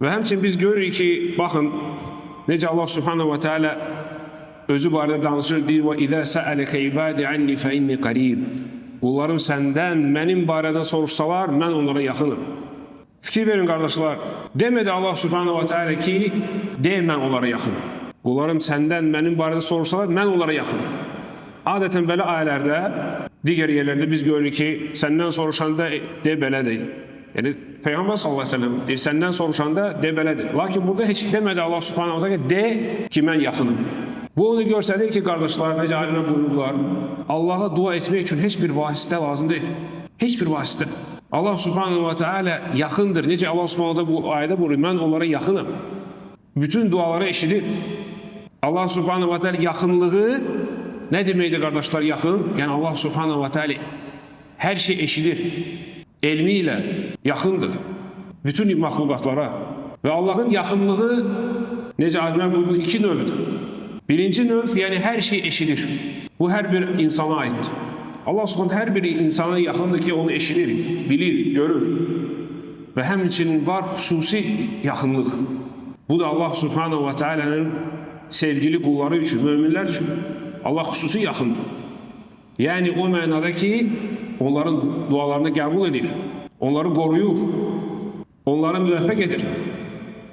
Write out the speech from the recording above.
Və həmçinin biz görürük ki, baxın, necə Allah subhanahu wa ta'ala özü barədə danışır, deyir, وَإِذَا سَأَلَكَ عِبَادِ عَنِّي فَإِنِّي قَرِيبٌ. Qullarım səndən, mənim barədə soruşsalar, mən onlara yaxınım. Fikir verin, qardaşlar. Demədi Allah subhanahu wa ta'ala ki, deyim mən onlara yaxınım. Qullarım səndən, mənim barədə soruşsalar, mən onlara yaxınım. Adətən belə ayələrdə, digər yerlərdə biz görürük ki, səndən soruşanda de belədir. Yəni, Peyğəmbər sallallahu aleyhi ve sellem deyir, səndən soruşanda de belədir. Lakin burada heç demədi Allah subhanahu wa ta'ala de ki, mən yaxınım. Bu onu göstərir ki, qardaşlar, necə alimlər buyururlar, Allaha dua etmək üçün heç bir vasitə lazım deyil. Heç bir vasitə. Allah subhanahu wa ta'ala yaxındır. Necə Allah subhanahu wa ta'ala bu ayədə buyurur, mən onlara yaxınım. Bütün duaları eşidir. Allah subhanahu wa ta'ala yaxınlığı nə deməkdir, qardaşlar, yaxın? Yəni Allah subhanahu wa ta'ala hər şey eşidir. Elmi ilə yaxındır. Bütün məxluqatlara. Və Allahın yaxınlığı, necə alimlər buyurur, iki növdür. Birinci növ, yəni hər şey eşidir. Bu hər bir insana aiddir. Allah subhanahu hər bir insana yaxındır ki, onu eşidir, bilir, görür. Və həmçinin var xüsusi yaxınlıq. Bu da Allah subhanahu wa ta'ala'nın sevgili qulları üçün, möminlər üçün Allah xüsusi yaxındır. Yəni o mənada ki, onların dualarını qəbul edir, onları qoruyur, onları müvəffəq edir.